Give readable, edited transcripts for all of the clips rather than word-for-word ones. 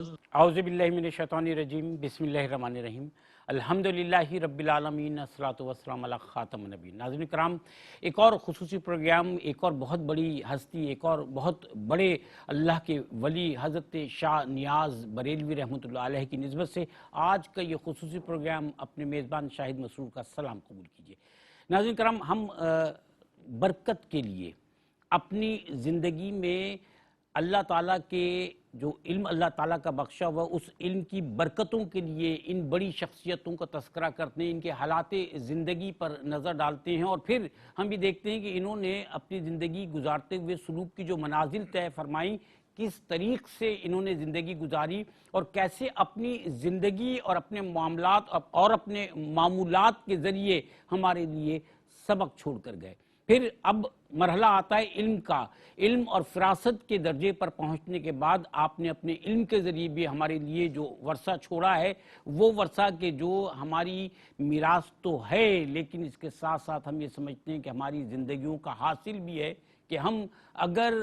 اعوذ باللہ من الشیطان الرجیم بسم اللہ الرحمن الرحیم الحمدللہ رب العالمین الصلاۃ والسلام علی خاتم النبیین۔ ناظرین کرام، ایک اور خصوصی پروگرام، ایک اور بہت بڑی ہستی، ایک اور بہت بڑے اللہ کے ولی حضرت شاہ نیاز بریلوی رحمۃ اللہ علیہ کی نسبت سے آج کا یہ خصوصی پروگرام اپنے میزبان شاہد مسرور کا سلام قبول کیجیے۔ ناظرین کرام، ہم برکت کے لیے اپنی زندگی میں اللہ تعالیٰ کے جو علم اللہ تعالیٰ کا بخشا ہوا اس علم کی برکتوں کے لیے ان بڑی شخصیتوں کا تذکرہ کرتے ہیں، ان کے حالات زندگی پر نظر ڈالتے ہیں، اور پھر ہم بھی دیکھتے ہیں کہ انہوں نے اپنی زندگی گزارتے ہوئے سلوک کی جو منازل طے فرمائیں، کس طریق سے انہوں نے زندگی گزاری اور کیسے اپنی زندگی اور اپنے معاملات اور اپنے معمولات کے ذریعے ہمارے لیے سبق چھوڑ کر گئے۔ پھر اب مرحلہ آتا ہے علم کا۔ علم اور فراست کے درجے پر پہنچنے کے بعد آپ نے اپنے علم کے ذریعے بھی ہمارے لیے جو ورثہ چھوڑا ہے، وہ ورثہ کہ جو ہماری میراث تو ہے، لیکن اس کے ساتھ ساتھ ہم یہ سمجھتے ہیں کہ ہماری زندگیوں کا حاصل بھی ہے کہ ہم اگر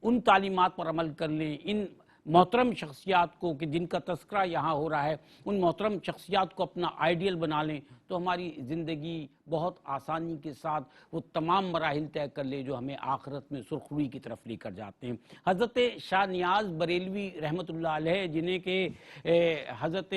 ان تعلیمات پر عمل کر لیں، ان محترم شخصیات کو کہ جن کا تذکرہ یہاں ہو رہا ہے، ان محترم شخصیات کو اپنا آئیڈیل بنا لیں، تو ہماری زندگی بہت آسانی کے ساتھ وہ تمام مراحل طے کر لے جو ہمیں آخرت میں سرخروئی کی طرف لے کر جاتے ہیں۔ حضرت شاہ نیاز بریلوی رحمۃ اللہ علیہ، جنہیں کہ حضرت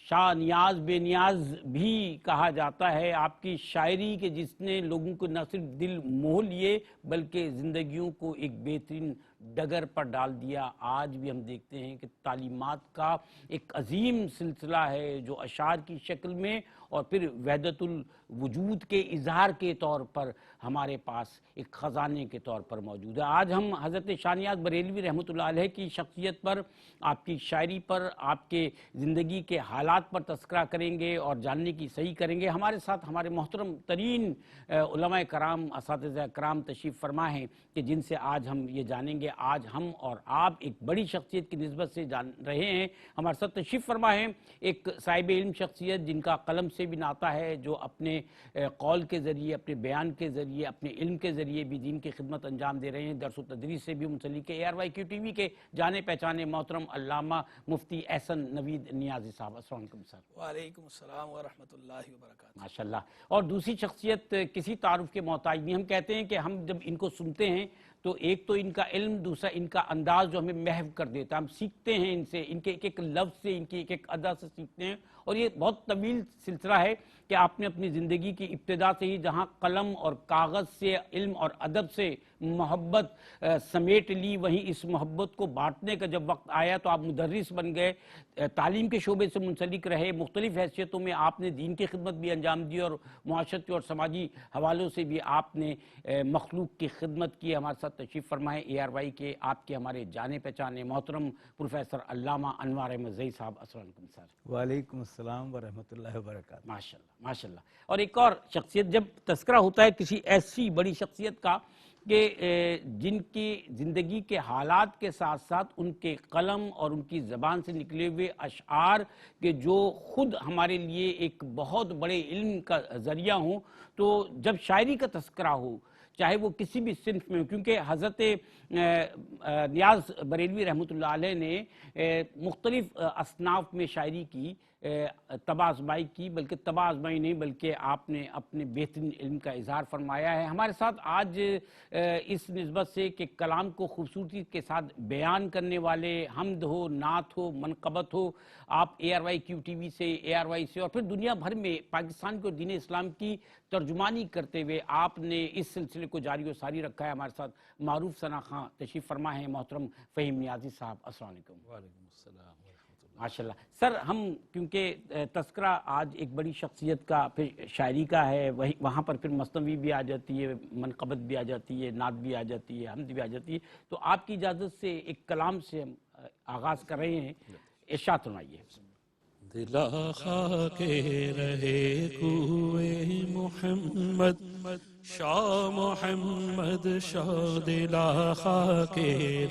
شاہ نیاز بے نیاز بھی کہا جاتا ہے، آپ کی شاعری کے جس نے لوگوں کو نہ صرف دل موہ لیے بلکہ زندگیوں کو ایک بہترین ڈگر پر ڈال دیا۔ آج بھی ہم دیکھتے ہیں کہ تعلیمات کا ایک عظیم سلسلہ ہے جو اشعار کی شکل میں اور پھر وحدت الوجود کے اظہار کے طور پر ہمارے پاس ایک خزانے کے طور پر موجود ہے۔ آج ہم حضرت شاہ نیاز بریلوی رحمۃ اللہ علیہ کی شخصیت پر، آپ کی شاعری پر، آپ کے زندگی کے حالات پر تذکرہ کریں گے اور جاننے کی صحیح کریں گے۔ ہمارے ساتھ ہمارے محترم ترین علماء کرام، اساتذہ کرام تشریف فرما ہیں کہ جن سے آج ہم یہ جانیں گے۔ آج ہم اور آپ ایک بڑی شخصیت کی نسبت سے جان رہے ہیں۔ ہمارے ساتھ تشریف فرما ہیں ایک صاحب علم شخصیت جن کا قلم سے بھی ناتا ہے، جو اپنے قول کے ذریعے، اپنے بیان کے ذریعے، اپنے علم کے ذریعے بھی دین کی خدمت انجام دے رہے ہیں، درس و تدریس سے بھی منسلک ہے۔ ARYQ TV کے جانے پہچانے محترم علامہ مفتی احسن نوید نیازی صاحب، السلام علیکم سر۔ وعلیکم السلام ورحمۃ اللہ وبرکاتہ۔ ماشاءاللہ۔ اور دوسری شخصیت کسی تعارف کے محتاج نہیں۔ ہم کہتے ہیں کہ ہم جب ان کو سنتے ہیں تو ایک تو ان کا علم، دوسرا ان کا انداز جو ہمیں محو کر دیتا ہے۔ ہم سیکھتے ہیں ان سے، ان کے ایک ایک لفظ سے، ان کی ایک ایک ادا سے سیکھتے ہیں، اور یہ بہت طویل سلسلہ ہے کہ آپ نے اپنی زندگی کی ابتدا سے ہی جہاں قلم اور کاغذ سے، علم اور ادب سے محبت سمیٹ لی، وہیں اس محبت کو بانٹنے کا جب وقت آیا تو آپ مدرس بن گئے، تعلیم کے شعبے سے منسلک رہے، مختلف حیثیتوں میں آپ نے دین کی خدمت بھی انجام دی اور معاشرتی اور سماجی حوالوں سے بھی آپ نے مخلوق کی خدمت کی۔ ہمارے ساتھ تشریف فرمائے ARY کے آپ کے ہمارے جانے پہچانے محترم پروفیسر علامہ انوار احمد زئی صاحب، السلام علیکم سر۔ وعلیکم السلام ورحمۃ اللہ وبرکاتہ۔ ماشاءاللہ ماشاءاللہ۔ اور ایک اور شخصیت، جب تذکرہ ہوتا ہے کسی ایسی بڑی شخصیت کا کہ جن کی زندگی کے حالات کے ساتھ ساتھ ان کے قلم اور ان کی زبان سے نکلے ہوئے اشعار کہ جو خود ہمارے لیے ایک بہت بڑے علم کا ذریعہ ہوں، تو جب شاعری کا تذکرہ ہو چاہے وہ کسی بھی صنف میں ہو، کیونکہ حضرت نیاز بریلوی رحمۃ اللہ علیہ نے مختلف اصناف میں شاعری کی، طبع آزمائی کی، بلکہ طبع آزمائی نہیں بلکہ آپ نے اپنے بہترین علم کا اظہار فرمایا ہے۔ ہمارے ساتھ آج اس نسبت سے کہ کلام کو خوبصورتی کے ساتھ بیان کرنے والے، حمد ہو، نعت ہو، منقبت ہو، آپ ARYQ TV سے، ARY سے اور پھر دنیا بھر میں پاکستان کو دین اسلام کی ترجمانی کرتے ہوئے آپ نے اس سلسلے کو جاری و ساری رکھا ہے۔ ہمارے ساتھ معروف ثنا خاں تشریف فرما ہیں، محترم فہیم نیازی صاحب، السلام علیکم۔ وعلیکم السلام ورحمۃ اللہ۔ ماشاءاللہ سر، ہم کیونکہ تذکرہ آج ایک بڑی شخصیت کا پھر شاعری کا ہے، وہاں پر پھر مثنوی بھی آ جاتی ہے، منقبت بھی آ جاتی ہے، نعت بھی آ جاتی ہے، حمد بھی آ جاتی ہے، تو آپ کی اجازت سے ایک کلام سے ہم آغاز کر رہے ہیں، ارشاد فرمائیے۔ دلا خاک رہے کوئے محمد شاہ محمد شاہ دلا خاک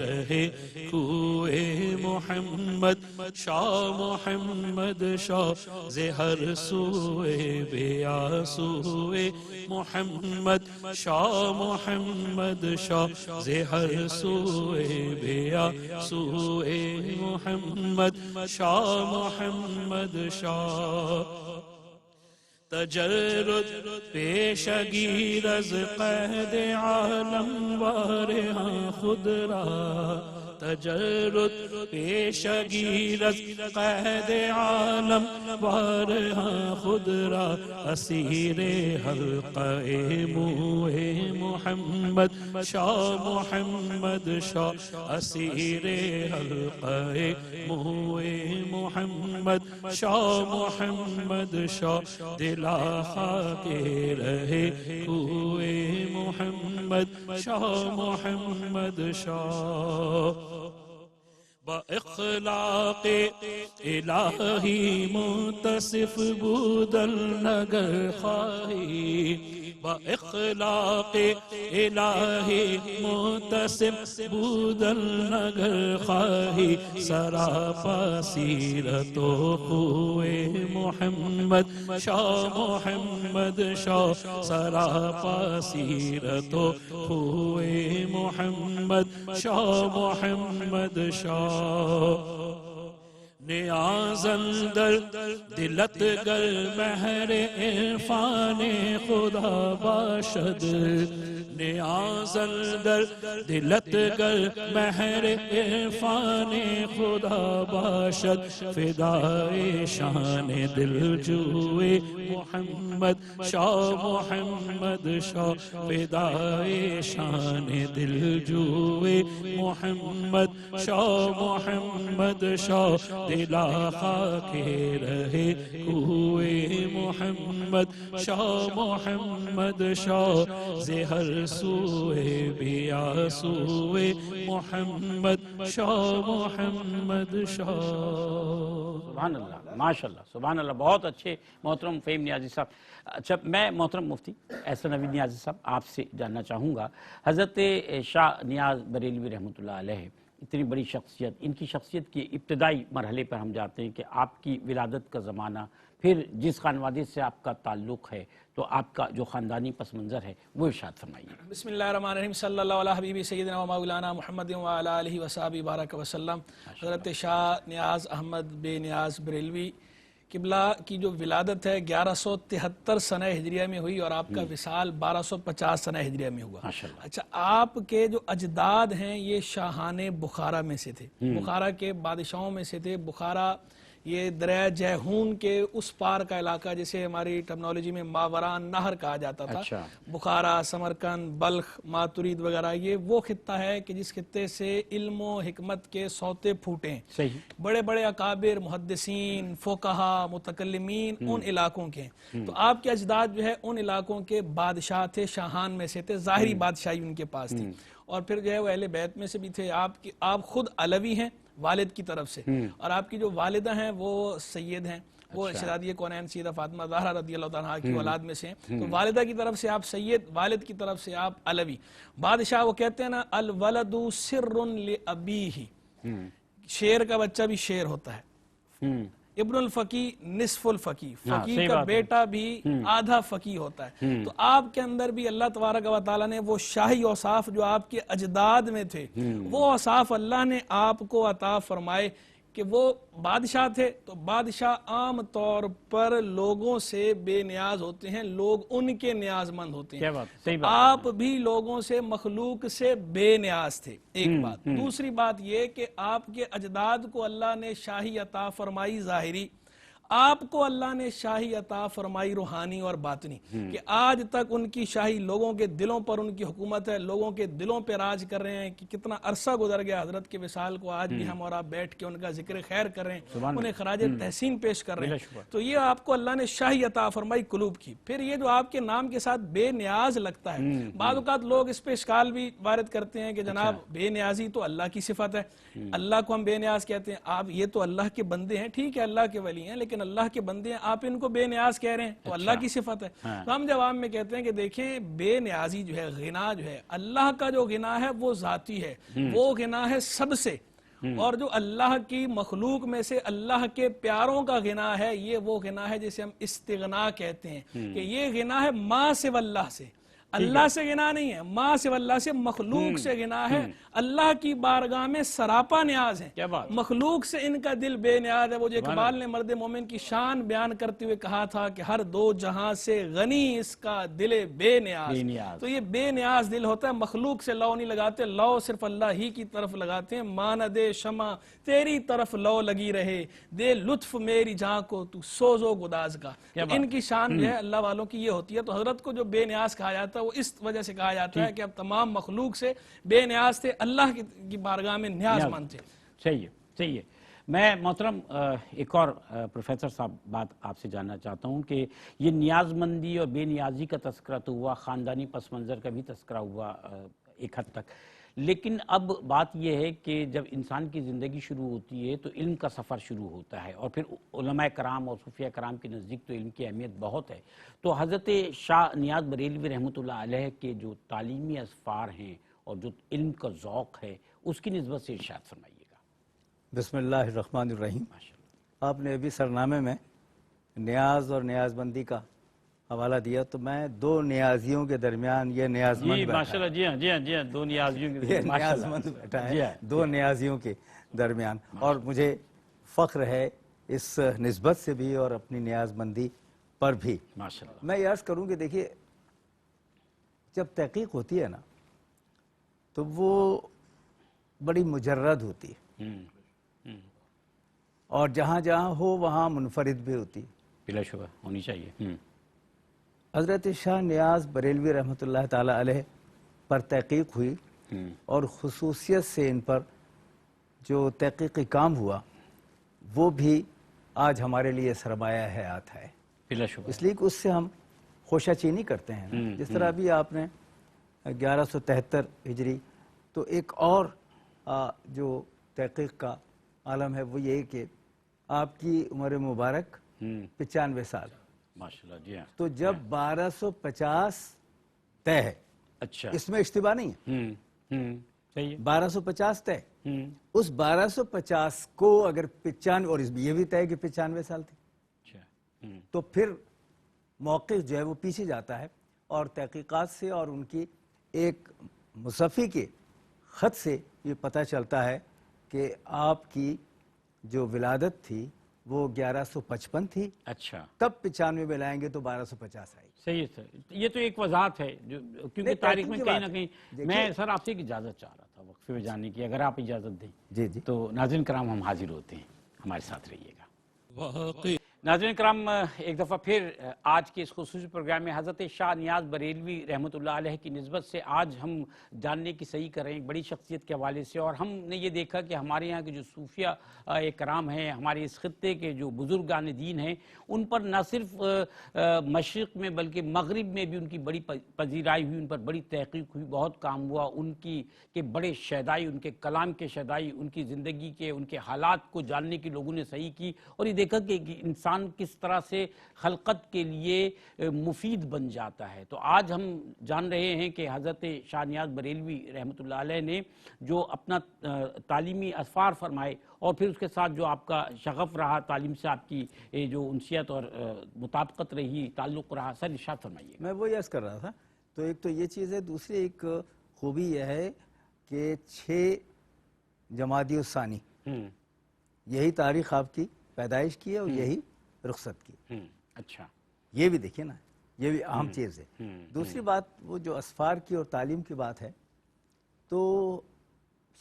رہے کوئے محمد شاہ محمد شاہ زہر سوئے بیا سوئے محمد شاہ محمد شاہ زہر سوئے بیا سوئے محمد شاہ محمد شاہ تجرد پیشگیر از قید عالم وارہاں خود را تجرد پیشگیر از قید عالم وارہاں خود را اسیر حلقہ موئے محمد شاہ محمد شاہ اسیر حلقہ موئے محمد شاہ محمد شاہ دلا خاک رہے کوئے محمد شاہ محمد شاہ با اخلاق الہی متصف بودل نگر خواہی با اخلاق الہی متصف بودل نگر خواہی سراپا سیرت و خوئے محمد شاہ محمد شاہ سراپا سیرت و خوئے محمد شاہ محمد شاہ نیاز اندر دلت گر مہر عرفان خدا باشد نیاز اندر دلت گر مہر عرفان خدا باشد فدائے شان دل جوئے محمد شاہ محمد شاہ فدائے شان دل جوئے محمد شاہ محمد شاہ دلا خاک رہے کوئے محمد شاہ محمد شاہ زہر سوئے بیا سوئے محمد شاہ محمد شاہ سبحان اللہ ماشاءاللہ سبحان اللہ بہت اچھے محترم فہیم نیازی صاحب. اچھا میں محترم مفتی احسن نوید نیازی صاحب آپ سے جاننا چاہوں گا حضرت شاہ نیاز بریلوی رحمۃ اللہ علیہ اتنی بڑی شخصیت ان کی شخصیت کے ابتدائی مرحلے پر ہم جاتے ہیں کہ آپ کی ولادت کا زمانہ پھر جس خانوادے سے آپ کا تعلق ہے تو آپ کا جو خاندانی پس منظر ہے وہ ارشاد فرمائیے. بسم اللہ الرحمن الرحیم صلی اللہ علیہ حبیبی سیدنا و مولانا محمد وعلی آلہ وصحبہ بارک وسلم. حضرت شاہ نیاز احمد بے نیاز بریلوی قبلہ کی جو ولادت ہے 1173 سنہ ہجریہ میں ہوئی اور آپ کا وصال 1250 سنہ ہجریہ میں ہوا. اچھا آپ کے جو اجداد ہیں یہ شاہان بخارا میں سے تھے, بخارا کے بادشاہوں میں سے تھے. بخارا یہ دریائے جیہون کے اس پار کا علاقہ جسے ہماری ٹرمنالوجی میں ماوران نہر کہا جاتا تھا. بخارا, سمرقند, بلخ, ماترید وغیرہ یہ وہ خطہ ہے کہ جس خطے سے علم و حکمت کے سوتے پھوٹے ہیں. بڑے بڑے اکابر محدثین فقہا متکلمین ان علاقوں کے ہیں. تو آپ کے اجداد جو ہے ان علاقوں کے بادشاہ تھے, شاہان میں سے تھے, ظاہری بادشاہی ان کے پاس تھی. اور پھر جو ہے وہ اہل بیت میں سے بھی تھے. آپ خود علوی ہیں والد کی طرف سے, اور آپ کی جو والدہ ہیں وہ سید ہیں, وہ شہزادی کونین سیدہ فاطمہ زہرا رضی اللہ عنہا کی اولاد میں سے ہیں. تو والدہ کی طرف سے آپ سید, والد کی طرف سے آپ علوی. بادشاہ وہ کہتے ہیں نا الولد سر لابیہ, شیر کا بچہ بھی شیر ہوتا ہے. ابن الفقی نصف الفقی, فقی کا بیٹا بھی آدھا فقی ہوتا ہے. تو آپ کے اندر بھی اللہ تبارک و تعالیٰ نے وہ شاہی اوصاف جو آپ کے اجداد میں تھے وہ اوصاف اللہ نے آپ کو عطا فرمائے کہ وہ بادشاہ تھے. تو بادشاہ عام طور پر لوگوں سے بے نیاز ہوتے ہیں, لوگ ان کے نیاز مند ہوتے ہیں. آپ بھی لوگوں سے, مخلوق سے بے نیاز تھے. ایک بات. دوسری بات یہ کہ آپ کے اجداد کو اللہ نے شاہی عطا فرمائی ظاہری, آپ کو اللہ نے شاہی عطا فرمائی روحانی اور باطنی, کہ آج تک ان کی شاہی لوگوں کے دلوں پر ان کی حکومت ہے, لوگوں کے دلوں پہ راج کر رہے ہیں. کہ کتنا عرصہ گزر گیا حضرت کے وصال کو, آج بھی ہم اور آپ بیٹھ کے ان کا ذکر خیر کر رہے ہیں, انہیں خراج تحسین پیش کر رہے ہیں. تو یہ آپ کو اللہ نے شاہی عطا فرمائی قلوب کی. پھر یہ جو آپ کے نام کے ساتھ بے نیاز لگتا ہے, بعض اوقات لوگ اس پہ اشکال بھی وارد کرتے ہیں کہ جناب بے نیازی تو اللہ کی صفت ہے, اللہ کو ہم بے نیاز کہتے ہیں. آپ یہ تو اللہ کے بندے ہیں, ٹھیک ہے اللہ کے ولی ہیں, لیکن لیکن اللہ کے بندے ہیں، آپ ان کو بے نیاز کہہ رہے ہیں، تو اللہ کی صفت ہے۔ تو ہم جواب میں کہتے ہیں کہ دیکھیں بے نیازی جو ہے، غنا جو ہے، اللہ کا جو غنا ہے وہ ذاتی ہے، وہ غنا ہے سب سے، اور جو اللہ کی مخلوق میں سے اللہ کے پیاروں کا غنا ہے، یہ وہ غنا ہے جسے ہم استغنا کہتے ہیں، کہ یہ غنا ہے ما سوی اللہ سے، اللہ سے غنا نہیں ہے، ما سوی اللہ سے، مخلوق سے غنا ہے، اللہ کی بارگاہ میں سراپا نیاز ہے، مخلوق سے ان کا دل بے نیاز ہے۔ وہ جو اقبال نے مرد مومن کی شان بیان کرتے ہوئے کہا تھا کہ ہر دو جہاں سے غنی اس کا دل بے نیاز، تو یہ بے نیاز دل ہوتا ہے، مخلوق سے لو نہیں لگاتے، لو صرف اللہ ہی کی طرف لگاتے ہیں۔ ماند شمع تیری طرف لو لگی رہے، دے لطف میری جہاں کو تو سوز و گداز کا۔ ان کی شان جو ہے اللہ والوں کی یہ ہوتی ہے۔ تو حضرت کو جو بے نیاز کہا جاتا ہے وہ اس وجہ سے کہا جاتا ہے کہ اب تمام مخلوق سے بے نیاز تھے، اللہ کی بارگاہ میں نیاز مند تھے۔ صحیح ہے، صحیح ہے۔ میں محترم ایک اور پروفیسر صاحب بات آپ سے جاننا چاہتا ہوں کہ یہ نیاز مندی اور بے نیازی کا تذکرہ تو ہوا، خاندانی پس منظر کا بھی تذکرہ ہوا ایک حد تک، لیکن اب بات یہ ہے کہ جب انسان کی زندگی شروع ہوتی ہے تو علم کا سفر شروع ہوتا ہے، اور پھر علماء کرام اور صوفیاء کرام کے نزدیک تو علم کی اہمیت بہت ہے۔ تو حضرت شاہ نیاز بریلوی رحمۃ اللہ علیہ کے جو تعلیمی اسفار ہیں اور جو علم کا ذوق ہے اس کی نسبت سے ارشاد فرمائیے گا۔ بسم اللہ الرحمن الرحیم۔ آپ نے ابھی سرنامے میں نیاز اور نیاز مندی کا حوالہ دیا، تو میں دو نیازیوں کے درمیان یہ نیاز مند بیٹھا ماشاءاللہ، جی ہاں جی ہاں جی ہاں، دو نیازیوں کے یہ نیاز مند بیٹھا ہے دو نیازیوں کے درمیان، اور مجھے فخر ہے اس نسبت سے بھی اور اپنی نیاز مندی پر بھی۔ ماشاءاللہ، میں یہ عرض کروں کہ دیکھیے جب تحقیق ہوتی ہے نا تو وہ بڑی مجرد ہوتی ہے، اور جہاں جہاں ہو وہاں منفرد بھی ہوتی ہے۔ بلا شبہ ہونی چاہیے۔ حضرت شاہ نیاز بریلوی رحمۃ اللہ تعالی علیہ پر تحقیق ہوئی، اور خصوصیت سے ان پر جو تحقیقی کام ہوا وہ بھی آج ہمارے لیے سرمایہ حیات ہے، بلا شبہ، اس لیے کہ اس سے ہم خوشہ چینی کرتے ہیں۔ جس طرح ابھی آپ نے 1173 ہجری، تو ایک اور جو تحقیق کا عالم ہے وہ یہ کہ آپ کی عمر مبارک 95 سال، ماشاءاللہ، جی ہاں۔ تو جب 1250 طے ہے، اچھا، اس میں اشتباہ نہیں ہے، صحیح ہے۔ 1250 طے، اس 1250 کو اگر 95، اور یہ بھی طے ہے کہ 95 سال تھی، اچھا، تو پھر موقف جو ہے وہ پیچھے جاتا ہے، اور تحقیقات سے اور ان کی ایک مصفی کے خط سے یہ پتہ چلتا ہے کہ آپ کی جو ولادت تھی وہ 1155 تھی، اچھا، تب 95 میں لائیں گے تو 1250 آئی۔ صحیح ہے سر، یہ تو ایک وضاحت ہے کیونکہ تاریخ میں کہیں نہ کہیں میں سر آپ سے ایک اجازت چاہ رہا تھا وقفے میں جانے کی، اگر آپ اجازت دیں جی جی، تو ناظرین کرام ہم حاضر ہوتے ہیں، ہمارے ساتھ رہیے گا۔ واقعی ناظرین کرام، ایک دفعہ پھر آج کے اس خصوصی پروگرام میں حضرت شاہ نیاز بریلوی رحمۃ اللہ علیہ کی نسبت سے آج ہم جاننے کی صحیح کر رہے ہیں ایک بڑی شخصیت کے حوالے سے، اور ہم نے یہ دیکھا کہ ہمارے یہاں کے جو صوفیاء کرام ہیں، ہمارے اس خطے کے جو بزرگان دین ہیں، ان پر نہ صرف مشرق میں بلکہ مغرب میں بھی ان کی بڑی پذیرائی ہوئی، ان پر بڑی تحقیق ہوئی، بہت کام ہوا، ان کی کے بڑے شیدائی، ان کے کلام کے شیدائی، ان کی زندگی کے ان کے حالات کو جاننے کی لوگوں نے صحیح کی، اور یہ دیکھا کہ انسان کس طرح سے خلقت کے لیے مفید بن جاتا ہے۔ تو آج ہم جان رہے ہیں کہ حضرت شاہ نیاز بریلوی رحمۃ اللہ علیہ نے جو اپنا تعلیمی اسفار فرمائے، اور پھر اس کے ساتھ جو آپ کا شغف رہا تعلیم سے، آپ کی جو انسیت اور مطابقت رہی، تعلق رہا، سر ارشاد فرمائیے۔ میں وہی عرض کر رہا تھا، تو ایک تو یہ چیز ہے، دوسری ایک خوبی یہ ہے کہ 6 جمادی الثانی یہی تاریخ آپ کی پیدائش کی ہے اور یہی رخصت کی۔ اچھا، یہ بھی دیکھیں نا، یہ بھی اہم چیز ہے۔ دوسری بات وہ جو اسفار کی اور تعلیم کی بات ہے، تو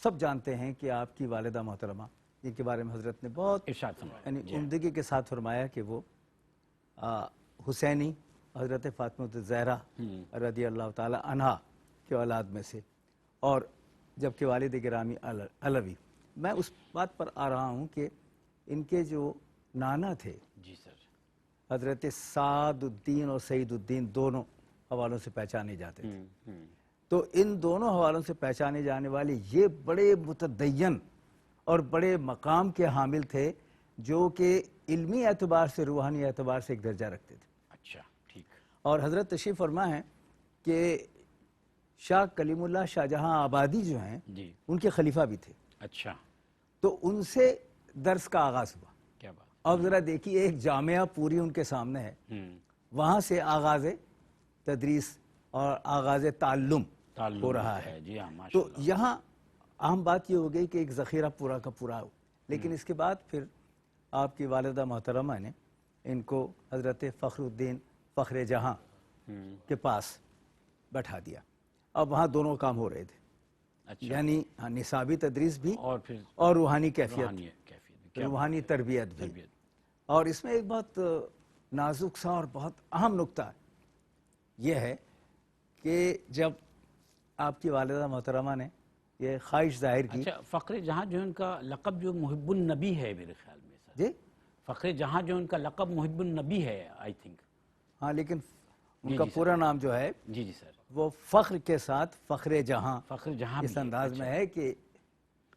سب جانتے ہیں کہ آپ کی والدہ محترمہ، جن کے بارے میں حضرت نے بہت ارشاد فرمائیے، یعنی عمدگی کے ساتھ فرمایا کہ وہ حسینی حضرت فاطمہ الزہرا رضی اللہ تعالی عنہا کے اولاد میں سے، اور جبکہ والد گرامی علوی۔ میں اس بات پر آ رہا ہوں کہ ان کے جو نانا تھے جی سر، حضرت سعد الدین اور سعید الدین دونوں حوالوں سے پہچانے جاتے تھے، تو ان دونوں حوالوں سے پہچانے جانے والے یہ بڑے متدین اور بڑے مقام کے حامل تھے، جو کہ علمی اعتبار سے روحانی اعتبار سے ایک درجہ رکھتے تھے. اچھا ٹھیک. اور حضرت تشریف فرما ہے کہ شاہ کلیم اللہ شاہ جہاں آبادی جو ہیں جی. ان کے خلیفہ بھی تھے. اچھا. تو ان سے درس کا آغاز ہوا. کیا بات. اب ذرا دیکھیے ایک جامعہ پوری ان کے سامنے ہے, وہاں سے آغاز تدریس اور آغاز تعلم ہو رہا ہے. جی ہاں تو یہاں اہم بات یہ ہو گئی کہ ایک ذخیرہ پورا کا پورا ہو. لیکن اس کے بعد پھر آپ کی والدہ محترمہ نے ان کو حضرت فخر الدین فخر جہاں کے پاس بیٹھا دیا. اب وہاں دونوں کام ہو رہے تھے. اچھا. یعنی نصابی تدریس بھی اور پھر اور روحانی کیفیت, کیفیت روحانی تربیت بھی. اور اس میں ایک بہت نازک سا اور بہت اہم نکتہ یہ ہے کہ جب آپ کی والدہ محترمہ نے یہ خواہش ظاہر کی. اچھا, فخر جہاں جو ان کا لقب جو محب النبی ہے میرے خیال میں سر. جی فخر جہاں جو ان کا لقب محب النبی ہے آئی تھنک. ہاں, لیکن ان کا پورا نام جو ہے جی جی سر, وہ فخر کے ساتھ فخر جہاں فخر جہاں اس انداز میں ہے کہ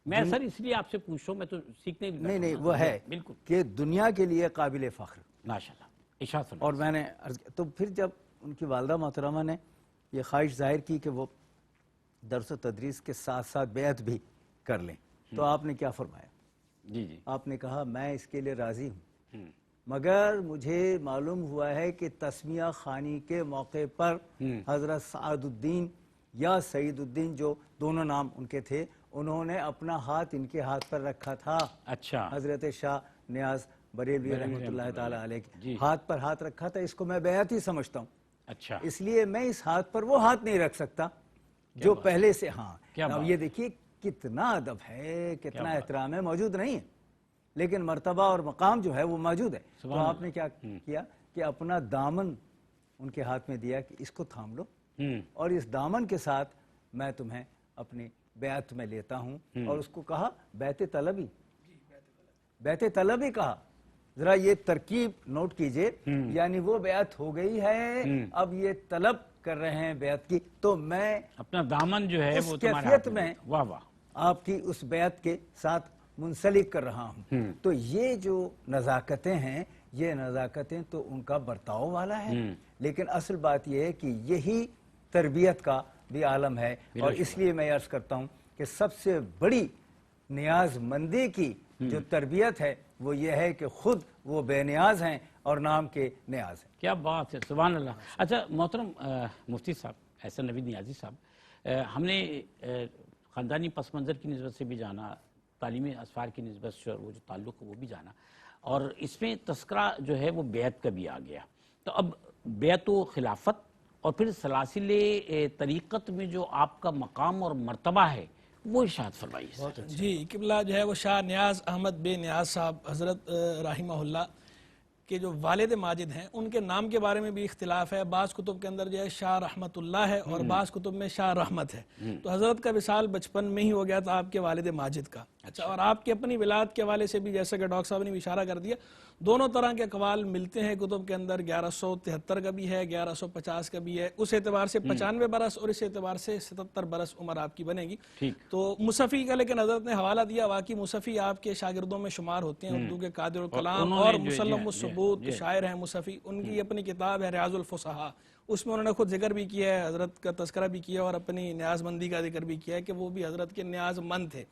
میں سر اس لیے آپ سے پوچھ رہا ہوں, میں تو سیکھنے نہیں وہ ہے بالکل کہ دنیا کے لیے قابل فخر. ماشاءاللہ. ارشاد فرمائیں. اور میں نے تو پھر جب ان کی والدہ محترمہ نے یہ خواہش ظاہر کی کہ وہ درس و تدریس کے ساتھ ساتھ بیعت بھی کر لیں, تو آپ نے کیا فرمایا؟ جی جی. آپ نے کہا میں اس کے لیے راضی ہوں, مگر مجھے معلوم ہوا ہے کہ تسمیہ خوانی کے موقع پر حضرت سعد الدین یا سعید الدین, جو دونوں نام ان کے تھے, انہوں نے اپنا ہاتھ ان کے ہاتھ پر رکھا تھا. اچھا. حضرت شاہ نیاز بریلوی رحمۃ اللہ تعالی علیہ کے ہاتھ پر ہاتھ رکھا تھا. اس کو میں بیعت ہی سمجھتا ہوں. اچھا. اس لیے میں اس ہاتھ پر وہ ہاتھ نہیں رکھ سکتا جو پہلے سے. ہاں, اب یہ دیکھیے کتنا ادب ہے, کتنا احترام ہے. موجود نہیں ہے لیکن مرتبہ اور مقام جو ہے وہ موجود ہے. تو آپ نے کیا کیا کہ اپنا دامن ان کے ہاتھ میں دیا کہ اس کو تھام لو, اور اس دامن کے ساتھ میں تمہیں اپنی بیعت میں لیتا ہوں. اور اس کو کہا بیعت طلبی. بیعت طلبی کہا. ذرا یہ ترکیب نوٹ کیجئے, یعنی وہ بیعت ہو گئی ہے, اب یہ طلب کر رہے ہیں بیعت کی. تو میں اپنا دامن جو ہے وہ تمہارے کیفیت میں واہ واہ آپ کی اس بیعت کے ساتھ منسلک کر رہا ہوں. تو یہ جو نزاکتیں ہیں, یہ نزاکتیں تو ان کا برتاؤ والا ہے, لیکن اصل بات یہ ہے کہ یہی تربیت کا بھی عالم ہے. اور اس لیے میں عرض کرتا ہوں کہ سب سے بڑی نیاز مندی کی جو تربیت ہے وہ یہ ہے کہ خود وہ بے نیاز ہیں اور نام کے نیاز ہیں. کیا بات ہے, سبحان اللہ. اچھا محترم مفتی صاحب احسن نوید نیازی صاحب, ہم نے خاندانی پس منظر کی نسبت سے بھی جانا, تعلیمی اسفار کی نسبت سے وہ جو تعلق ہے وہ بھی جانا, اور اس میں تذکرہ جو ہے وہ بیعت کا بھی آ گیا. تو اب بیعت و خلافت اور پھر سلاسل طریقت میں جو آپ کا مقام اور مرتبہ ہے وہ ارشاد فرمائیے. جی قبلہ جو ہے وہ شاہ نیاز احمد بے نیاز صاحب حضرت رحمہ اللہ کے جو والد ماجد ہیں, ان کے نام کے بارے میں بھی اختلاف ہے. بعض کتب کے اندر جو ہے شاہ رحمت اللہ ہے اور بعض کتب میں شاہ رحمت ہے. تو حضرت کا وصال بچپن میں ہی ہو گیا تھا آپ کے والد ماجد کا. اچھا, اور آپ کی اپنی ولادت کے حوالے سے بھی جیسا کہ ڈاکٹر صاحب نے بھی اشارہ کر دیا, دونوں طرح کے اقوال ملتے ہیں کتب کے اندر. 1173 کا بھی ہے, 1150 کا بھی ہے. اس اعتبار سے 95 برس اور اس اعتبار سے 77 برس عمر آپ کی بنے گی. تو مصفی کا لیکن حضرت نے حوالہ دیا, واقعی مصفی آپ کے شاگردوں میں شمار ہوتے ہیں, اردو کے قادر الکلام اور مسلم الثبوت شاعر ہیں مصفی. ان کی اپنی کتاب ہے ریاض الفصحاء, اس میں انہوں نے خود ذکر بھی کیا ہے, حضرت کا تذکرہ بھی کیا اور اپنی نیاز مندی کا ذکر بھی کیا ہے کہ وہ بھی حضرت کے نیاز مند تھے.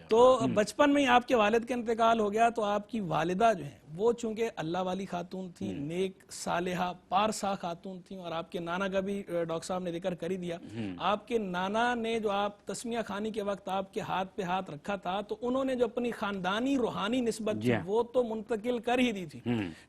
تو بچپن میں ہی آپ کے والد کا انتقال ہو گیا. تو آپ کی والدہ جو ہیں وہ چونکہ اللہ والی خاتون تھیں, نیک صالحہ پارسا خاتون تھیں, اور آپ کے نانا کا بھی ڈاکٹر صاحب نے ذکر کر ہی دیا. آپ کے نانا نے جو آپ تسمیہ خوانی کے وقت آپ کے ہاتھ پہ ہاتھ رکھا تھا, تو انہوں نے جو اپنی خاندانی روحانی نسبت تھی وہ تو منتقل کر ہی دی تھی,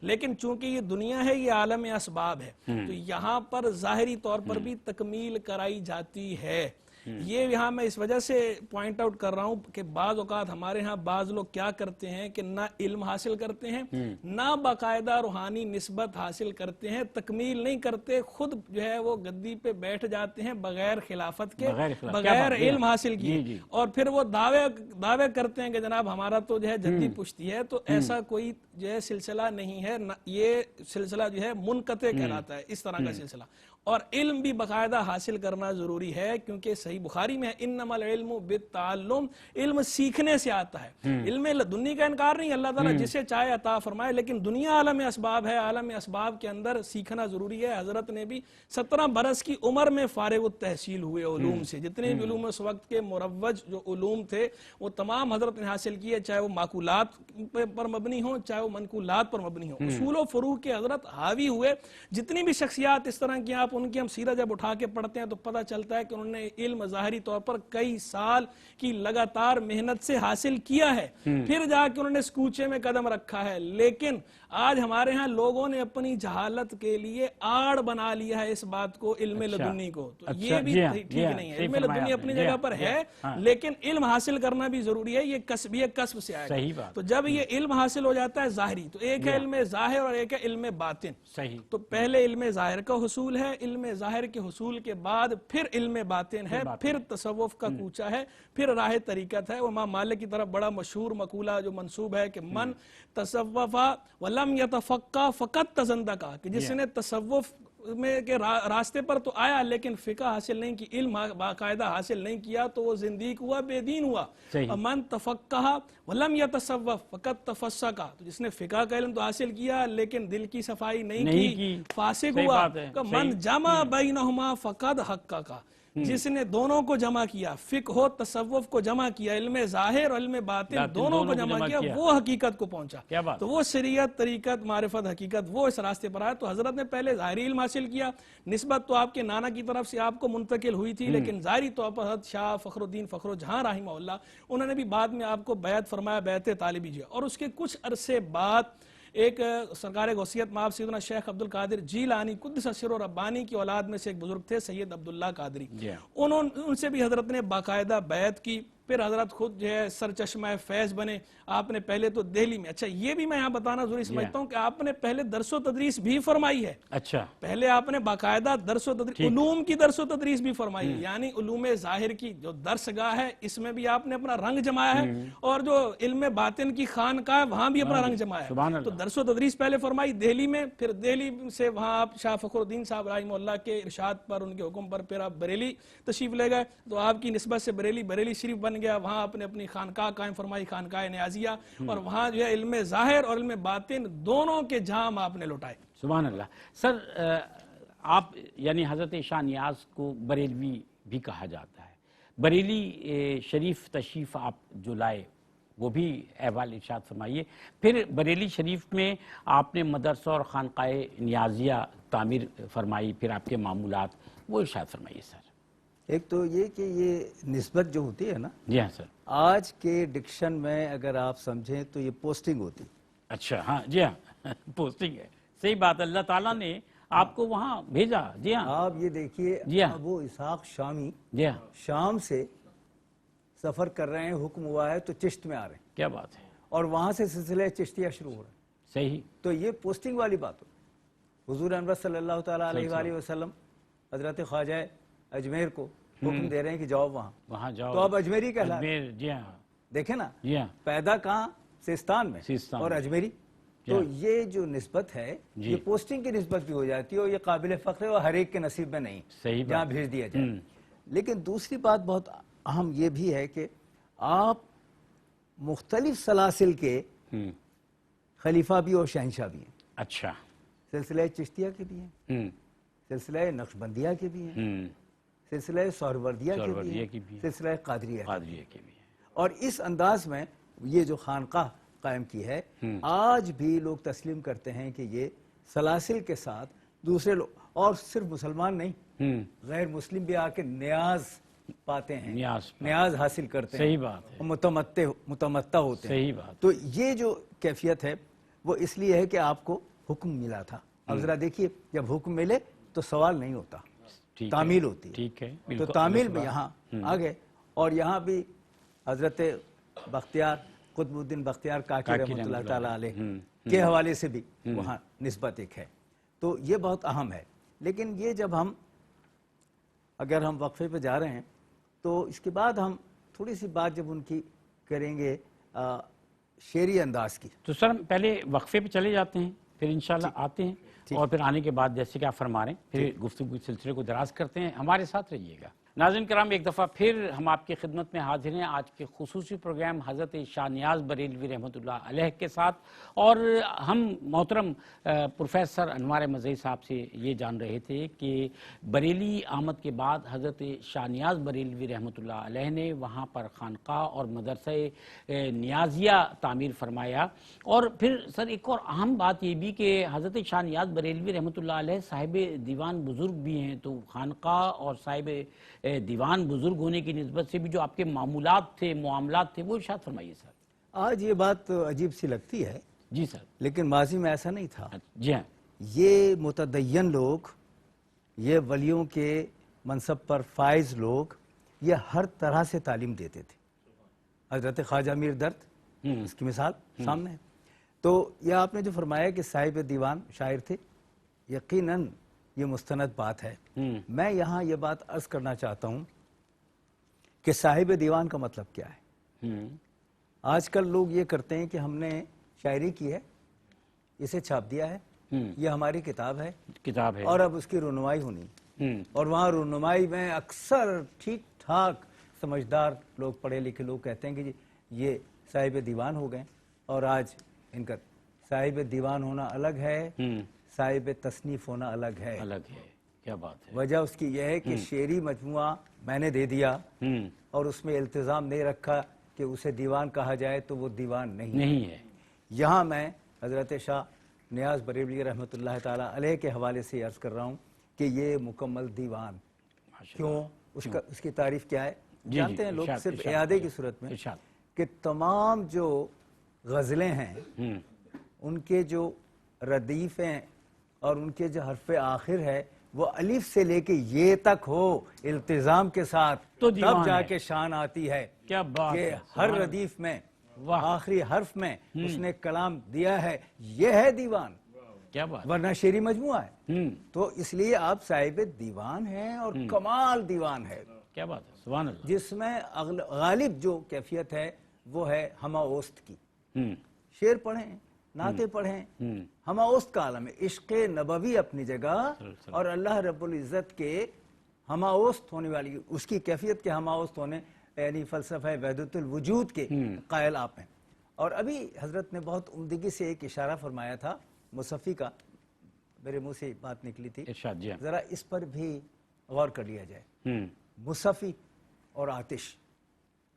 لیکن چونکہ یہ دنیا ہے, یہ عالم اسباب ہے, تو یہاں پر ظاہری طور پر بھی تکمیل کرائی جاتی ہے. یہ یہاں میں اس وجہ سے پوائنٹ آؤٹ کر رہا ہوں کہ بعض اوقات ہمارے ہاں بعض لوگ کیا کرتے ہیں کہ نہ علم حاصل کرتے ہیں, نہ باقاعدہ روحانی نسبت حاصل کرتے ہیں, تکمیل نہیں کرتے, خود جو ہے وہ گدی پہ بیٹھ جاتے ہیں بغیر خلافت کے, بغیر علم حاصل کیے, اور پھر وہ دعوے کرتے ہیں کہ جناب ہمارا تو جو ہے جدی پشتی ہے. تو ایسا کوئی جو ہے سلسلہ نہیں ہے, یہ سلسلہ جو ہے منقطع کہلاتا ہے, اس طرح کا سلسلہ. اور علم بھی باقاعدہ حاصل کرنا ضروری ہے، کیونکہ صحیح بخاری میں انما العلم بالتعلم، علم سیکھنے سے آتا ہے۔ علم لدنی کا انکار نہیں، اللہ تعالیٰ جسے چاہے عطا فرمائے، لیکن دنیا عالم اسباب ہے، عالم اسباب کے اندر سیکھنا ضروری ہے۔ حضرت نے بھی 17 برس کی عمر میں فارغ التحصیل ہوئے علوم سے، جتنے بھی علوم اس وقت کے مروج جو علوم تھے وہ تمام حضرت نے حاصل کیے، چاہے وہ معقولات پر مبنی ہوں چاہے وہ منقولات پر مبنی ہوں۔ اصول و فروع کے حضرت حاوی ہوئے۔ جتنی بھی شخصیات اس طرح کی آپ ان کی ہم سیرت جب اٹھا کے پڑھتے ہیں تو پتہ چلتا ہے کہ انہوں نے علم ظاہری طور پر کئی سال کی لگاتار محنت سے حاصل کیا ہے، پھر جا کے انہوں نے اس کوچے میں قدم رکھا ہے۔ لیکن آج ہمارے ہاں لوگوں نے اپنی جہالت کے لیے آڑ بنا لیا ہے اس بات کو، علم لدنی کو، تو یہ بھی ٹھیک نہیں ہے۔ علم لدنی اپنی جگہ پر ہے، لیکن علم حاصل کرنا بھی ضروری ہے، یہ کسب سے آئے گا۔ تو جب یہ علم حاصل ہو جاتا ہے ظاہری، تو ایک ہے علم ظاہر اور ایک ہے علم باطن۔ صحیح۔ تو پہلے علم ظاہر کا حصول ہے، علم ظاہر کے حصول کے بعد پھر علم باطن ہے، پھر تصوف کا کوچہ ہے، پھر راہ طریقت ہے۔ امام مالک کی طرف بڑا مشہور مقولہ جو منسوب ہے کہ من تصوف ولم یتفقہ فقط تزندقہ، کہ جس نے تصوف میں کے راستے پر تو آیا لیکن فقہ حاصل نہیں کی، علم باقاعدہ حاصل نہیں کیا تو وہ زندیق ہوا، بے دین ہوا۔ من تفقہ ولم یتصوف فقط تفسقہ، تو جس نے فقہ کا علم تو حاصل کیا لیکن دل کی صفائی نہیں کی، فاسق ہوا۔ من جمع بینہما فقد حققہ، جس نے دونوں کو جمع کیا، فقہ و تصوف کو جمع کیا، علم ظاہر اور علم باطن دونوں کو جمع کیا، وہ حقیقت کو پہنچا۔ تو وہ شریعت، طریقت، معرفت، حقیقت، وہ اس راستے پر آیا۔ تو حضرت نے پہلے ظاہری علم حاصل کیا، نسبت تو آپ کے نانا کی طرف سے آپ کو منتقل ہوئی تھی، لیکن ظاہری طور پر حضرت شاہ فخر الدین فخر جہاں رحمہ اللہ، انہوں نے بھی بعد میں آپ کو بیعت فرمایا، بیعت طالبی جی، اور اس کے کچھ عرصے بعد ایک سرکار غوثیت مآب سیدنا شیخ عبد القادر جیلانی قدس سرہ ربانی کی اولاد میں سے ایک بزرگ تھے، سید عبداللہ قادری، ان سے بھی حضرت نے باقاعدہ بیعت کی۔ پھر حضرت خود جو ہے سرچشمہ فیض بنے۔ آپ نے پہلے تو دہلی میں، اچھا یہ بھی میں یہاں بتانا ضروری سمجھتا ہوں کہ آپ نے پہلے درس و تدریس بھی فرمائی ہے۔ اچھا، پہلے آپ نے باقاعدہ درس و تدریس، علوم کی درس و تدریس بھی فرمائی ہے، یعنی علوم ظاہر کی جو درس گاہ ہے اس میں بھی آپ نے اپنا رنگ جمایا ہے، اور جو علم باطن کی خانقاہ ہے وہاں بھی اپنا رنگ جمایا ہے۔ تو درس و تدریس پہلے فرمائی دہلی میں، پھر دہلی سے وہاں آپ شاہ فخر الدین صاحب رحمہ اللہ کے ارشاد پر، ان کے حکم پر پھر آپ بریلی تشریف لے گئے، تو آپ کی نسبت سے بریلی شریف بن گیا، وہاں آپ نے اپنی خانقاہ قائم فرمائی، خانقاہ نیازیہ، اور وہاں جو ہے علم ظاہر اور علم باطن دونوں کے جام آپ نے لوٹائے۔ سبحان اللہ۔ سر آپ یعنی حضرت شاہ نیاز کو بریلوی بھی کہا جاتا ہے، بریلی شریف تشریف آپ جو لائے وہ بھی احوال ارشاد فرمائیے۔ پھر بریلی شریف میں آپ نے مدرسہ اور خانقاہ نیازیہ تعمیر فرمائی، پھر آپ کے معمولات وہ ارشاد فرمائیے سر۔ ایک تو یہ کہ یہ نسبت جو ہوتی ہے نا، جی ہاں سر، آج کے ڈکشن میں اگر آپ سمجھیں تو یہ پوسٹنگ ہوتی۔ اچھا، ہاں جی ہاں، پوسٹنگ ہے، صحیح بات، اللہ تعالیٰ نے آپ کو وہاں بھیجا۔ جی ہاں، آپ یہ دیکھیے جی ہاں، ابو اسحاق شامی جی ہاں، شام سے سفر کر رہے ہیں، حکم ہوا ہے تو چشت میں آ رہے ہیں، کیا بات ہے، اور وہاں سے سلسلہ چشتیہ شروع ہو رہا ہے۔ صحیح، تو یہ پوسٹنگ والی بات ہو۔ حضور انور صلی اللہ تعالیٰ علیہ وآلہ وسلم حضرت خواجہ اجمیر کو حکم دے رہے ہیں کہ جاؤ وہاں جاؤ، تو اب اجمیری کہلا اجمیر، جی ہاں، دیکھیں نا، جی ہاں، پیدا کہاں؟ سیستان میں، سیستان اور میں، اجمیری۔ تو یہ جو نسبت ہے یہ پوسٹنگ کی نسبت بھی ہو جاتی ہے، اور یہ قابل فخر ہے، اور ہر ایک کے نصیب میں نہیں صحیح جہاں بھیج دیا جائے۔ لیکن دوسری بات بہت اہم یہ بھی ہے کہ آپ مختلف سلاسل کے خلیفہ بھی اور شہنشاہ بھی ہیں۔ اچھا، سلسلہ چشتیہ کے بھی ہیں، سلسلہ نقشبندیہ کے بھی ہیں، سلسلہ سہروردیہ کے بھی ہیں، سلسلہ قادریہ کے بھی ہیں، اور اس انداز میں یہ جو خانقاہ قائم کی ہے، آج بھی لوگ تسلیم کرتے ہیں کہ یہ سلاسل کے ساتھ دوسرے لوگ، اور صرف مسلمان نہیں، غیر مسلم بھی آ کے نیاز پاتے ہیں، نیاز حاصل کرتے ہیں، صحیح بات ہے، متمتع ہوتے ہیں۔ صحیح بات، تو یہ جو کیفیت ہے وہ اس لیے ہے کہ آپ کو حکم ملا تھا۔ اب ذرا دیکھیے، جب حکم ملے تو سوال نہیں ہوتا، تعمیل ہوتی ہے۔ ٹھیک ہے، تو تعمیل میں یہاں آگے، اور یہاں بھی حضرت بختیار قطب الدین بختیار کاکی رحمۃ اللہ تعالیٰ علیہ کے حوالے سے بھی وہاں نسبت ایک ہے۔ تو یہ بہت اہم ہے۔ لیکن یہ جب اگر ہم وقفے پہ جا رہے ہیں تو اس کے بعد ہم تھوڑی سی بات جب ان کی کریں گے شعری انداز کی۔ تو سر پہلے وقفے پہ چلے جاتے ہیں، پھر انشاءاللہ آتے ہیں اور پھر آنے کے بعد جیسے کہ آپ فرما رہے ہیں پھر گفتگو کے سلسلے کو دراز کرتے ہیں. ہمارے ساتھ رہیے گا. ناظرین کرام، ایک دفعہ پھر ہم آپ کی خدمت میں حاضر ہیں آج کے خصوصی پروگرام حضرت شاہ نیاز بریلوی رحمۃ اللہ علیہ کے ساتھ، اور ہم محترم پروفیسر انوار مزئی صاحب سے یہ جان رہے تھے کہ بریلی آمد کے بعد حضرت شاہ نیاز بریلوی رحمۃ اللہ علیہ نے وہاں پر خانقاہ اور مدرسہ نیازیہ تعمیر فرمایا. اور پھر سر ایک اور اہم بات یہ بھی کہ حضرت شاہ نیاز بریلوی رحمۃ اللہ علیہ صاحب دیوان بزرگ بھی ہیں، تو خانقاہ اور صاحب دیوان بزرگ ہونے کی نسبت سے بھی جو آپ کے معمولات تھے، معاملات تھے، وہ ارشاد فرمائیے سر. آج یہ بات عجیب سی لگتی ہے جی سر. لیکن ماضی میں ایسا نہیں تھا. جی ہاں. یہ متدین لوگ، یہ ولیوں کے منصب پر فائز لوگ، یہ ہر طرح سے تعلیم دیتے تھے. حضرت خواجہ میر درد اس کی مثال سامنے ہے. تو یہ آپ نے جو فرمایا کہ صاحب دیوان شاعر تھے، یقیناً یہ مستند بات ہے. میں یہاں یہ بات عرض کرنا چاہتا ہوں کہ صاحب دیوان کا مطلب کیا ہے. آج کل لوگ یہ کرتے ہیں کہ ہم نے شاعری کی ہے، اسے چھاپ دیا ہے، یہ ہماری کتاب ہے اور اب اس کی رونمائی ہونی. اور وہاں رونمائی میں اکثر ٹھیک ٹھاک سمجھدار لوگ، پڑھے لکھے لوگ کہتے ہیں کہ جی یہ صاحب دیوان ہو گئے، اور آج ان کا صاحب دیوان ہونا الگ ہے، صاحب تصنیف ہونا الگ ہے. کیا بات ہے. وجہ اس کی یہ ہے کہ شعری مجموعہ میں نے دے دیا اور اس میں التزام نہیں رکھا کہ اسے دیوان کہا جائے تو وہ دیوان نہیں ہے. یہاں میں حضرت شاہ نیاز بریلوی رحمۃ اللہ تعالی علیہ کے حوالے سے عرض کر رہا ہوں کہ یہ مکمل دیوان. کیوں؟ اس کی تعریف کیا ہے جانتے ہیں لوگ صرف اعادے کی صورت میں کہ تمام جو غزلیں ہیں ان کے جو ردیف ہیں اور ان کے جو حرف آخر ہے وہ الف سے لے کے یہ تک ہو التزام کے ساتھ، تب جا کے شان آتی ہے. کیا بات کہ ہر ردیف میں آخری حرف میں اس نے کلام دیا ہے، یہ ہے دیوان. کیا بات. ورنہ شعری مجموعہ ہے. تو اس لیے آپ صاحب دیوان ہیں اور کمال دیوان ہے. کیا بات ہے. سبحان اللہ. جس میں غالب جو کیفیت ہے وہ ہے ہمہ اوست کی. شعر پڑھیں، نعتیں پڑھیں، ہمہ اوست کا عالم ہے. عشق نبوی اپنی جگہ اور اللہ رب العزت کے ہمہ اوست ہونے والی اس کی کیفیت کے ہمہ اوست ہونے، یعنی فلسفہ وحدت الوجود کے قائل آپ ہیں. اور ابھی حضرت نے بہت عمدگی سے ایک اشارہ فرمایا تھا مصفی کا، میرے منہ سے بات نکلی تھی، ذرا اس پر بھی غور کر لیا جائے. مصفی اور آتش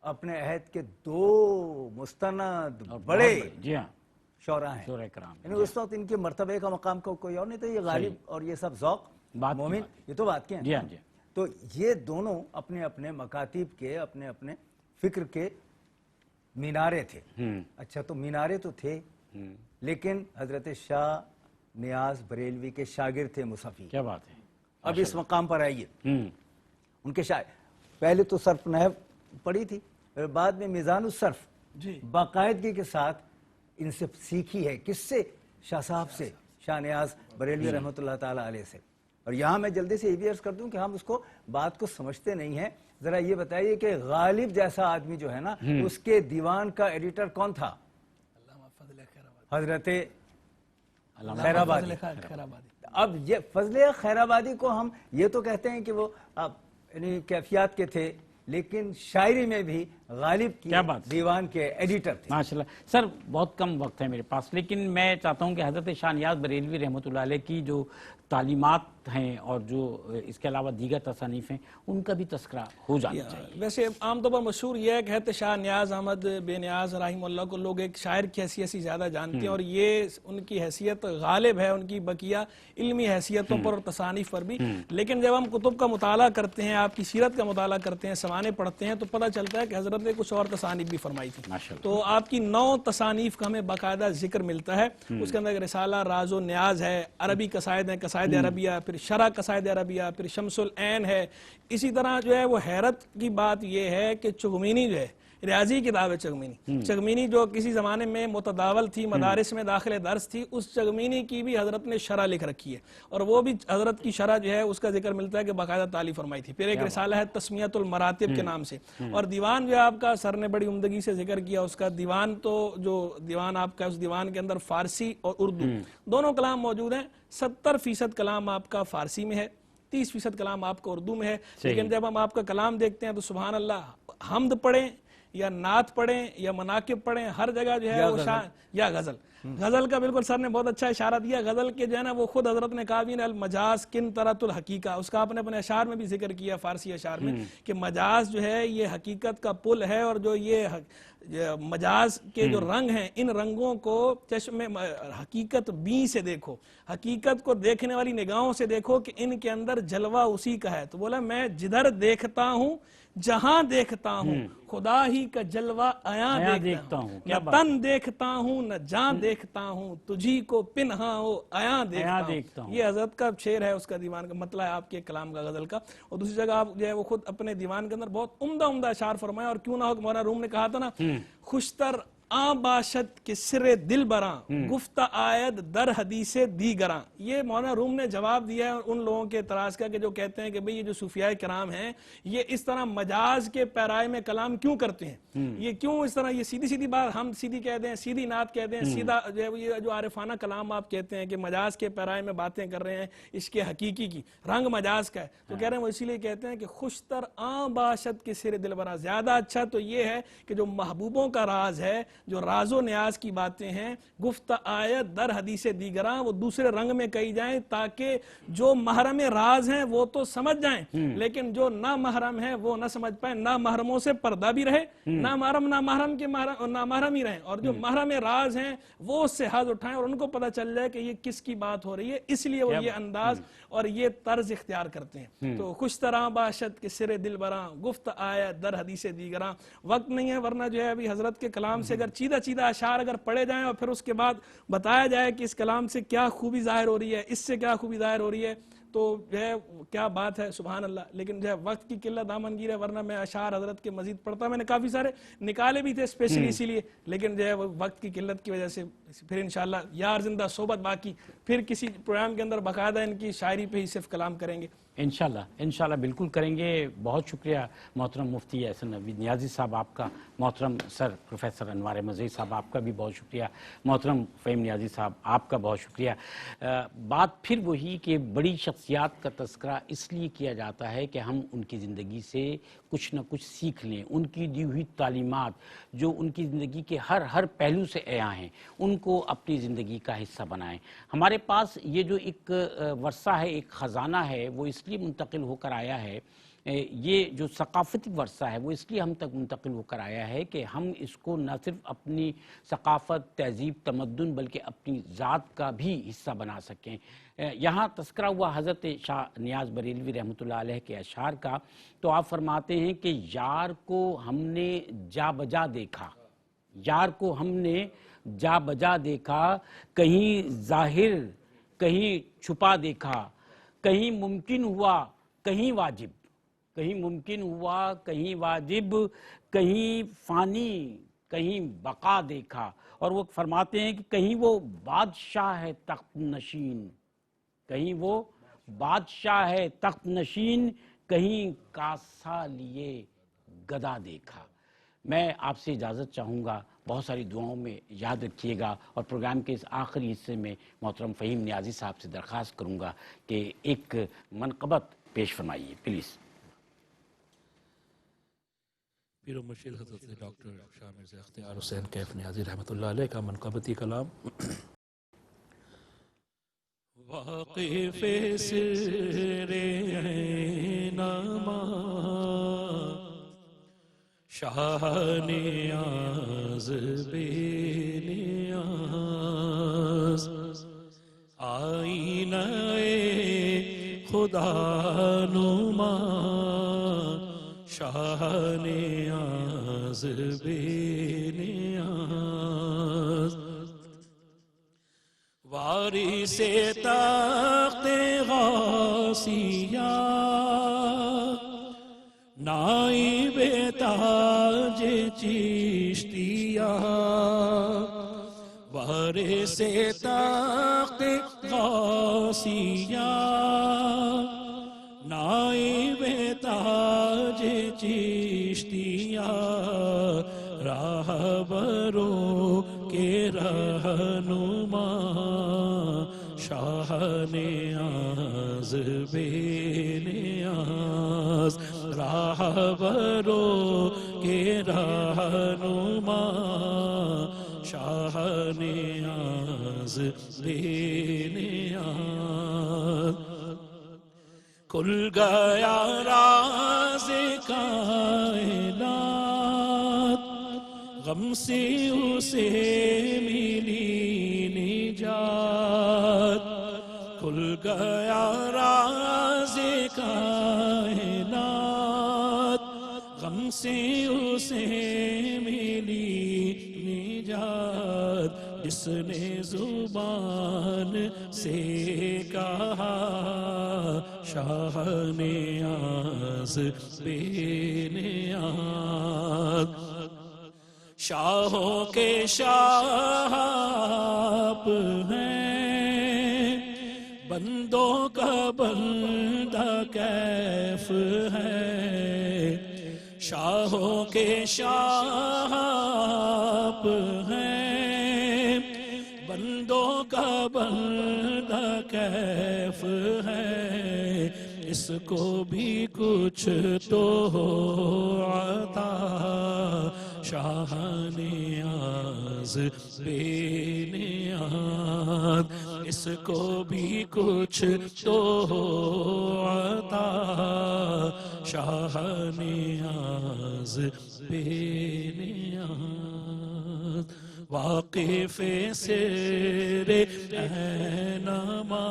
اپنے عہد کے دو مستند بڑے شعراء ہیں. یعنی اس وقت ان کے مرتبے کا مقام کو کوئی اور نہیں تھا. یہ غالب اور یہ سب ذوق مومن، یہ تو بات کیا ہے. تو یہ دونوں اپنے اپنے مکاتب کے، اپنے اپنے فکر کے مینارے تھے. اچھا، تو مینارے تو تھے، لیکن حضرت شاہ نیاز بریلوی کے شاگرد تھے مصفی. کیا بات ہے. اب اس مقام پر آئیے. ان کے پہلے تو صرف نحو پڑھی تھی، بعد میں میزان الصرف باقاعدگی کے ساتھ ان سے سیکھی ہے. کس سے؟ شاہ صاحب سے، شاہ نیاز بریلوی رحمۃ اللہ تعالی علیہ سے. اور یہاں میں جلدی سے یہ بھی عرض کر دوں کہ ہم اس کو بات کو سمجھتے نہیں ہیں. ذرا یہ بتائیے کہ غالب جیسا آدمی جو ہے نا، اس کے دیوان کا ایڈیٹر کون تھا؟ حضرت خیرآبادی. اب یہ فضل خیرآبادی کو ہم یہ تو کہتے ہیں کہ وہ یعنی کیفیات کے تھے، لیکن شاعری میں بھی غالب کی دیوان کے ایڈیٹر تھے. ماشاءاللہ. سر بہت کم وقت ہے میرے پاس، لیکن میں چاہتا ہوں کہ حضرت شاہ نیاز بریلوی رحمۃ اللہ علیہ کی جو تعلیمات ہیں اور جو اس کے علاوہ دیگر تصانیف ہیں ان کا بھی تذکرہ ہو جانا چاہیے. ویسے عام طور پر مشہور یہ ہے کہ حضرت شاہ نیاز احمد بے نیاز رحمہ اللہ کو لوگ ایک شاعر کی حیثیت سے زیادہ جانتے ہیں، اور یہ ان کی حیثیت غالب ہے ان کی بقیہ علمی حیثیتوں پر اور تصانیف پر بھی. لیکن جب ہم کتب کا مطالعہ کرتے ہیں، آپ کی سیرت کا مطالعہ کرتے ہیں، سوانح پڑھتے ہیں، تو پتہ چلتا ہے کہ حضرت نے کچھ اور تصانیف بھی فرمائی تھی. تو آپ کی 9 تصانیف کا ہمیں باقاعدہ ذکر ملتا ہے. اس کے اندر رسالہ راز و نیاز ہے، عربی قصائد ہیں، قصائد عربیہ، پھر شرح قصائد عربیہ، پھر شمس العین ہے. اسی طرح جو ہے وہ حیرت کی بات یہ ہے کہ چغمینی جو ہے ریاضی کتاب ہے چغمینی. چغمینی جو کسی زمانے میں متداول تھی, مدارس میں داخل درس تھی, اس چغمینی کی بھی حضرت نے شرح لکھ رکھی ہے, اور وہ بھی حضرت کی شرح جو ہے اس کا ذکر ملتا ہے کہ باقاعدہ تعلیف فرمائی تھی. پھر ایک رسالہ ہے تسمیۃ المراتب کے نام سے, اور دیوان جو ہے آپ کا سر نے بڑی عمدگی سے ذکر کیا اس کا. دیوان تو جو دیوان آپ کا, اس دیوان کے اندر فارسی اور اردو دونوں کلام موجود ہیں. 70% کلام آپ کا فارسی میں ہے, 30% کلام آپ کا اردو میں ہے. لیکن جب ہم آپ کا کلام دیکھتے ہیں تو سبحان اللہ, حمد پڑھیں یا نعت پڑھیں یا مناقب پڑھیں, ہر جگہ جو ہے وہ یا غزل. غزل کا بالکل سر نے بہت اچھا اشارہ دیا. غزل کے جو ہے نا وہ خود حضرت نے کہا بھی نا المجاز کنطرۃ الحقیقہ, اس کا آپ نے اپنے اشعار میں بھی ذکر کیا, فارسی اشعار میں, کہ مجاز جو ہے یہ حقیقت کا پل ہے, اور جو یہ مجاز کے جو رنگ ہیں ان رنگوں کو چشم حقیقت بین سے دیکھو, حقیقت کو دیکھنے والی نگاہوں سے دیکھو کہ ان کے اندر جلوہ اسی کا ہے. تو بولا میں جدھر دیکھتا ہوں جہاں دیکھتا ہوں خدا ہی کا جلوہ عیاں دیکھتا ہوں, نہ تن دیکھتا ہوں نہ جان دیکھتا ہوں, تجھی کو پنہاں ہو عیاں دیکھتا ہوں. یہ حضرت کا شعر ہے, اس کا دیوان کا مطلب ہے آپ کے کلام کا غزل کا. اور دوسری جگہ آپ جو ہے وہ خود اپنے دیوان کے اندر بہت عمدہ اشعار فرمایا. اور کیوں نہ ہو کہ مولانا روم نے کہا تھا نا, خوشتر آ باشد کے سر دل براں گفتہ آید در حدیث دیگراں. یہ مولانا روم نے جواب دیا ہے ان لوگوں کے اعتراض کا کہ جو کہتے ہیں کہ بھئی یہ جو صوفیاء کرام ہیں یہ اس طرح مجاز کے پیرائے میں کلام کیوں کرتے ہیں, یہ کیوں اس طرح, یہ سیدھی سیدھی بات ہم سیدھی کہہ دیں, سیدھی نعت کہہ دیں, سیدھا یہ جو عارفانہ کلام آپ کہتے ہیں کہ مجاز کے پیرائے میں باتیں کر رہے ہیں, اس کے حقیقی کی رنگ مجاز کا ہے. تو کہہ رہے ہیں وہ اسی لیے کہتے ہیں کہ خوشتر آ باشد کے سر دل براں, زیادہ اچھا تو یہ ہے کہ جو محبوبوں کا راز ہے, جو راز و نیاز کی باتیں ہیں, گفت آیت در حدیث دیگراں, وہ دوسرے رنگ میں کہی جائیں تاکہ جو محرم راز ہیں وہ تو سمجھ جائیں, لیکن جو نہ محرم ہیں وہ نہ سمجھ پائیں. نہ محرموں سے پردہ بھی رہے, نہ محرم کے نہ محرم ہی رہیں, اور جو محرم راز ہیں وہ اس سے حظ اٹھائیں اور ان کو پتہ چل جائے کہ یہ کس کی بات ہو رہی ہے. اس لیے وہ یہ انداز اور یہ طرز اختیار کرتے ہیں. تو خوش طرح باشد کے سر دل براں گفت آیت در حدیث دیگراں. وقت نہیں ہے ورنہ جو ہے ابھی حضرت کے کلام سے اگر چیدہ اشعار اگر پڑھے جائیں اور پھر اس کے بعد بتایا جائے کہ اس کلام سے کیا خوبی ظاہر ہو رہی ہے, اس سے کیا خوبی ظاہر ہو رہی ہے, تو جو ہے کیا بات ہے, سبحان اللہ. لیکن جو ہے وقت کی قلت دامنگیر ہے, ورنہ میں اشعار حضرت کے مزید پڑھتا. میں نے کافی سارے نکالے بھی تھے اسپیشلی اسی لیے, لیکن جو ہے وقت کی قلت کی وجہ سے پھر انشاءاللہ یار زندہ صحبت باقی, پھر کسی پروگرام کے اندر باقاعدہ ان کی شاعری پہ ہی صرف کلام کریں گے انشاءاللہ بالکل کریں گے. بہت شکریہ محترم مفتی احسن نوید نیازی صاحب آپ کا, محترم سر پروفیسر انوار احمد زئی صاحب آپ کا بھی بہت شکریہ, محترم فہیم نیازی صاحب آپ کا بہت شکریہ. بات پھر وہی کہ بڑی شخصیات کا تذکرہ اس لیے کیا جاتا ہے کہ ہم ان کی زندگی سے کچھ نہ کچھ سیکھ لیں, ان کی دی ہوئی تعلیمات جو ان کی زندگی کے ہر پہلو سے عیاں ہیں ان کو اپنی زندگی کا حصہ بنائیں. ہمارے پاس یہ جو ایک ورثہ ہے, ایک خزانہ ہے, وہ اس لیے منتقل ہو کر آیا ہے, یہ جو ثقافتی ورثہ ہے وہ اس لیے ہم تک منتقل ہو کر آیا ہے کہ ہم اس کو نہ صرف اپنی ثقافت, تہذیب, تمدن بلکہ اپنی ذات کا بھی حصہ بنا سکیں. یہاں تذکرہ ہوا حضرت شاہ نیاز بریلوی رحمۃ اللہ علیہ کے اشعار کا, تو آپ فرماتے ہیں کہ یار کو ہم نے جا بجا دیکھا, یار کو ہم نے جا بجا دیکھا, کہیں ظاہر کہیں چھپا دیکھا, کہیں ممکن ہوا کہیں واجب, کہیں ممکن ہوا کہیں واجب, کہیں فانی کہیں بقا دیکھا. اور وہ فرماتے ہیں کہ کہیں وہ بادشاہ ہے تخت نشین, کہیں وہ بادشاہ ہے تخت نشین, کہیں کاسا لیے گدا دیکھا. میں آپ سے اجازت چاہوں گا, بہت ساری دعاؤں میں یاد رکھیے گا, اور پروگرام کے اس آخری حصے میں محترم فہیم نیازی صاحب سے درخواست کروں گا کہ ایک منقبت پیش فرمائیے پلیز. پیر و مرشد حضرت ڈاکٹر شاہ مرزا اختیار حسین کیف نیازی رحمۃ اللہ علیہ کا منقبتی کلام. واقف سر عینما شاہ نیاز بے نیاز, آئینہ خدا نما شاہ نیاز بے نیاز, وارث تخت غوثیہ نائب تاج چشتیہ وارث تخت غوثیہ نائب تاج چشتیہ راہبروں کے رہنما شاہ نیاز بے نیاز راہبروں کے رہنما شاہ نیاز بے نیاز کھل گیا راز کائنات غم سے اسے ملی نجات کھل گیا راز کائنات غم سے اسے ملی نجات جس نے زبان سے کہا شاہ نیاز بے نیاز شاہوں کے شاہ آپ ہیں بندوں کا بندہ کیف ہے شاہوں کے شاہ آپ ہیں بندوں کا بندہ کیف ہے اس کو بھی کچھ تو ہو عطا شاہ نیاز بے نیاز اس کو بھی کچھ تو ہو عطا شاہ نیاز بے نیاز واقف سر اینما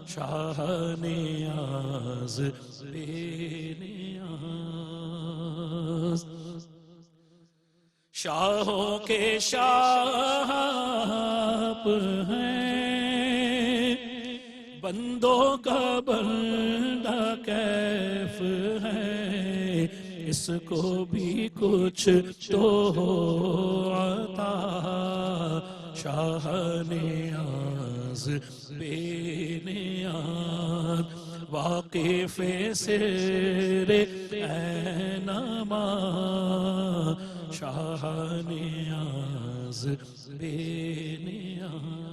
شاہ نیاز بے نیاز شاہوں کے شاہ آپ ہیں بندوں کا بندہ کیف ہے اس کو بھی کچھ تو ہو عطا شاہ نیاز بے نیاز واقف سر اینما شاہ نیاز بے نیاز